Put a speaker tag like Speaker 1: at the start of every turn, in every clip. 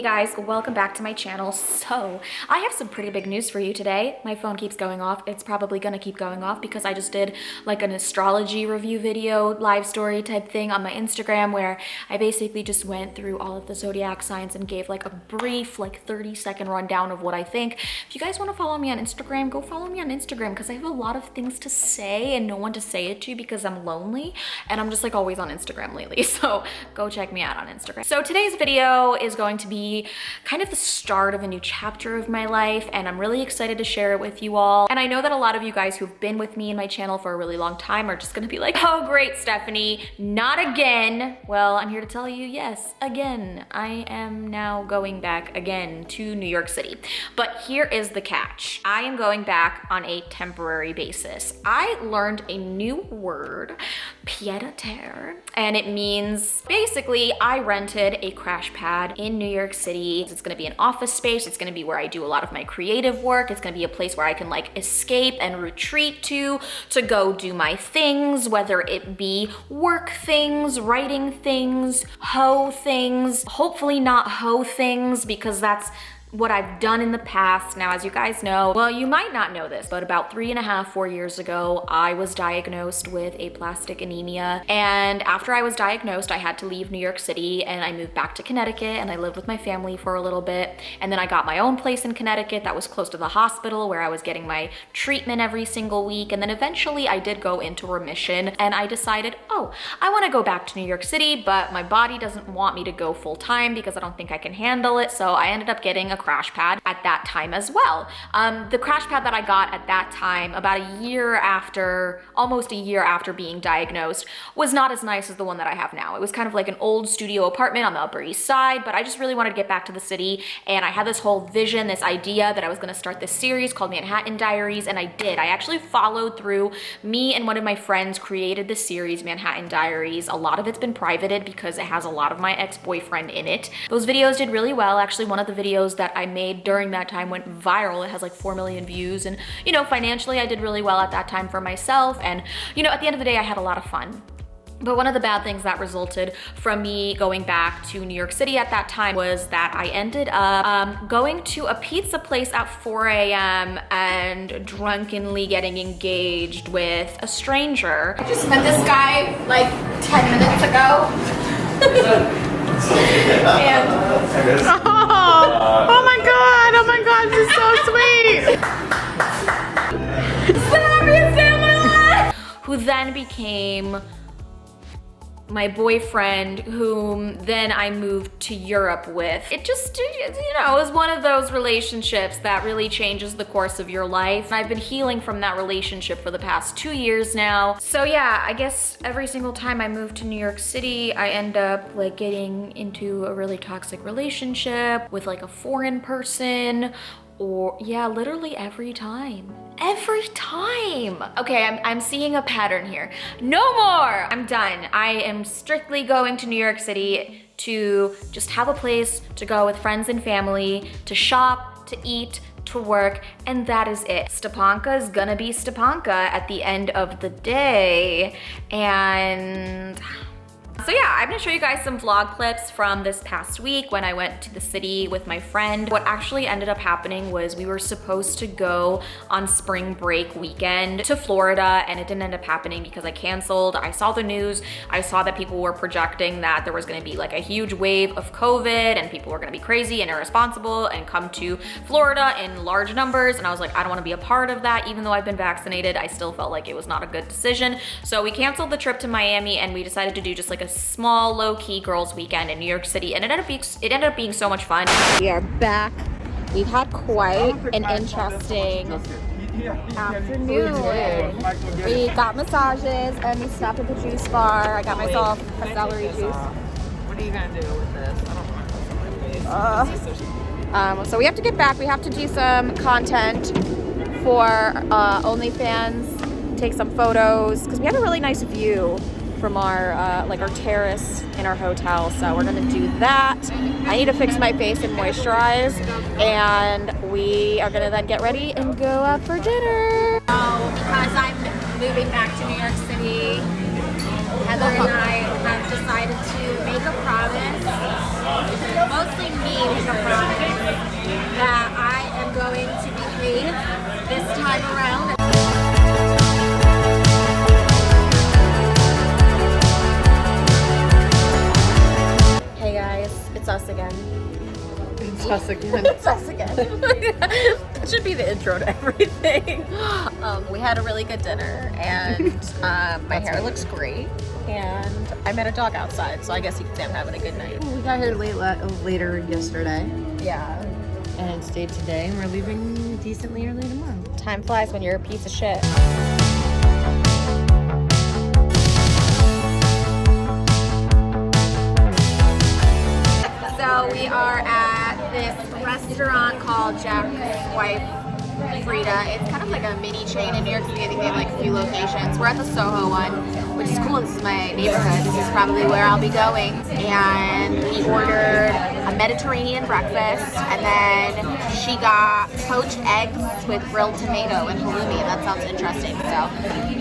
Speaker 1: guys, welcome back to my channel. So I have some pretty big news for you today. My phone keeps going off. It's probably gonna keep going off because I just did like an astrology review video, live story type thing on my Instagram where I basically just went through all of the zodiac signs and gave like a brief like 30-second rundown of what I think. If you guys want to follow me on Instagram, go follow me on Instagram because I have a lot of things to say and no one to say it to because I'm lonely and I'm just like always on Instagram lately. So go check me out on Instagram. So today's video is going to be kind of the start of a new chapter of my life and I'm really excited to share it with you all. And I know that a lot of you guys who've been with me in my channel for a really long time are just gonna be like, oh great, Stephanie, not again. Well, I'm here to tell you, yes, again. I am now going back again to New York City. But here is the catch. I am going back on a temporary basis. I learned a new word, pied-à-terre, and it means basically I rented a crash pad in New York City. It's gonna be an office space. It's gonna be where I do a lot of my creative work. It's gonna be a place where I can like escape and retreat to go do my things, whether it be work things, writing things, hoe things, hopefully not hoe things because that's what I've done in the past. Now, as you guys know, well, you might not know this, but about 3.5, 4 years ago, I was diagnosed with aplastic anemia. And after I was diagnosed, I had to leave New York City and I moved back to Connecticut and I lived with my family for a little bit. And then I got my own place in Connecticut that was close to the hospital where I was getting my treatment every single week. And then eventually I did go into remission and I decided, oh, I wanna go back to New York City, but my body doesn't want me to go full time because I don't think I can handle it. So I ended up getting a crash pad at that time as well. The crash pad that I got at that time, about a year after, almost a year after being diagnosed, was not as nice as the one that I have now. It was kind of like an old studio apartment on the Upper East Side, but I just really wanted to get back to the city and I had this whole vision, this idea that I was gonna start this series called Manhattan Diaries, and I did. I actually followed through. Me and one of my friends created this series, Manhattan Diaries. A lot of it's been privated because it has a lot of my ex-boyfriend in it. Those videos did really well. Actually, one of the videos that I made during that time went viral. It has like 4 million views and, you know, financially I did really well at that time for myself and, you know, at the end of the day I had a lot of fun. But one of the bad things that resulted from me going back to New York City at that time was that I ended up going to a pizza place at 4 a.m. and drunkenly getting engaged with a stranger. I just met this guy like 10 minutes ago. And oh my god, this is so sweet. Happiest day of my life. Who then became my boyfriend, whom then I moved to Europe with. It just, you know, is one of those relationships that really changes the course of your life. I've been healing from that relationship for the past 2 years now. So yeah, I guess every single time I move to New York City, I end up like getting into a really toxic relationship with like a foreign person. Or yeah, literally every time. Every time. Okay, I'm seeing a pattern here. No more, I'm done. I am strictly going to New York City to just have a place to go with friends and family, to shop, to eat, to work, and that is it. Stepanka is gonna be Stepanka at the end of the day. And so yeah, I'm gonna show you guys some vlog clips from this past week when I went to the city with my friend. What actually ended up happening was we were supposed to go on spring break weekend to Florida and it didn't end up happening because I canceled. I saw the news. I saw that people were projecting that there was gonna be like a huge wave of COVID and people were gonna be crazy and irresponsible and come to Florida in large numbers. And I was like, I don't wanna be a part of that. Even though I've been vaccinated, I still felt like it was not a good decision. So we canceled the trip to Miami and we decided to do just like a small low-key girls weekend in New York City and it ended up being so much fun. We are back. We've had quite an interesting afternoon. We got massages and we stopped at the juice bar. I got myself a celery juice.
Speaker 2: What are you gonna do with this? I don't know.
Speaker 1: So we have to get back. We have to do some content for OnlyFans, take some photos because we have a really nice view from our like our terrace in our hotel, so we're gonna do that. I need to fix my face and moisturize, and we are gonna then get ready and go out for dinner. Because I'm moving back to New York City,
Speaker 3: Heather and I have decided to make a promise, mostly me make a promise, that I am going to behave this time around. Hey guys, it's us again.
Speaker 2: It's us again.
Speaker 3: It's us again. That should be the intro to everything. We had a really good dinner, and my hair looks great. And I met a dog outside, so I guess you can say I'm having a good night.
Speaker 2: We got here later yesterday
Speaker 3: Yeah.
Speaker 2: and stayed today, and we're leaving decently early tomorrow.
Speaker 3: Time flies when you're a piece of shit. So we are at this restaurant called Jack's Wife Frida. It's kind of like a mini chain in New York City. I think they have like a few locations. We're at the Soho one, which is cool. This is my neighborhood. This is probably where I'll be going. And we ordered a Mediterranean breakfast, and then she got poached eggs with grilled tomato and halloumi, and that sounds interesting. So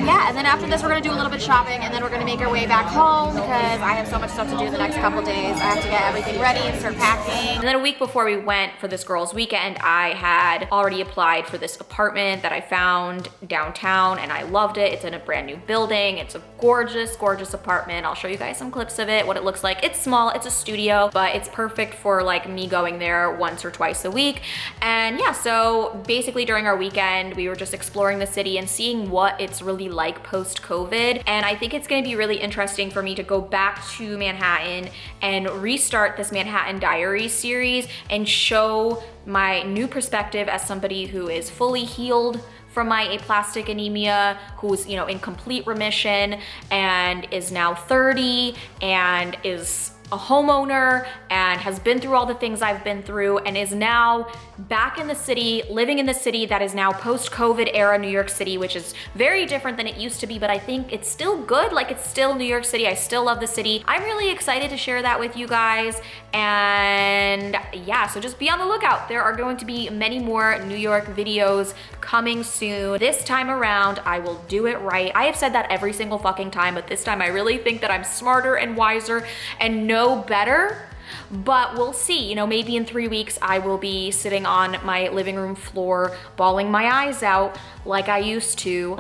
Speaker 3: yeah, and then after this we're gonna do a little bit of shopping, and then we're gonna make our way back home because I have so much stuff to do the next couple days. I have to get everything ready and start packing.
Speaker 1: And then a week before we went for this girls' weekend, I had already applied for this apartment that I found downtown, and I loved it. It's in a brand new building. It's a gorgeous, gorgeous apartment. I'll show you guys some clips of it, what it looks like. It's small, it's a studio, but it's perfect for like me going there once or twice a week. And yeah, so basically during our weekend, we were just exploring the city and seeing what it's really like post-COVID. And I think it's gonna be really interesting for me to go back to Manhattan and restart this Manhattan Diaries series and show my new perspective as somebody who is fully healed from my aplastic anemia, who's, you know, in complete remission and is now 30 and is a homeowner and has been through all the things I've been through and is now back in the city, living in the city that is now post-COVID era New York City, which is very different than it used to be, but I think it's still good. Like, it's still New York City. I still love the city. I'm really excited to share that with you guys. And yeah, so just be on the lookout. There are going to be many more New York videos coming soon. This time around, I will do it right. I have said that every single fucking time, but this time I really think that I'm smarter and wiser and know better. But we'll see, you know, maybe in 3 weeks I will be sitting on my living room floor bawling my eyes out like I used to.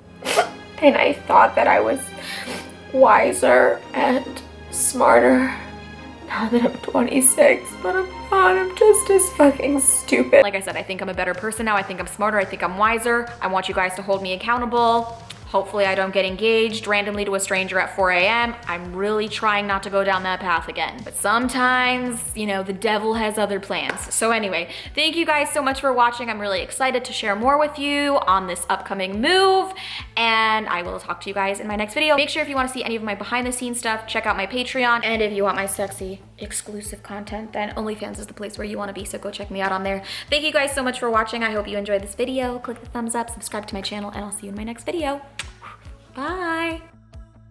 Speaker 1: And I thought that I was wiser and smarter now that I'm 26, but I'm not. I'm just as fucking stupid. Like I said, I think I'm a better person now. I think I'm smarter. I think I'm wiser. I want you guys to hold me accountable. Hopefully I don't get engaged randomly to a stranger at 4 a.m. I'm really trying not to go down that path again. But sometimes, you know, the devil has other plans. So anyway, thank you guys so much for watching. I'm really excited to share more with you on this upcoming move. And I will talk to you guys in my next video. Make sure if you want to see any of my behind the scenes stuff, check out my Patreon. And if you want my sexy exclusive content, then OnlyFans is the place where you want to be. So go check me out on there. Thank you guys so much for watching. I hope you enjoyed this video. Click the thumbs up, subscribe to my channel, and I'll see you in my next video. Bye.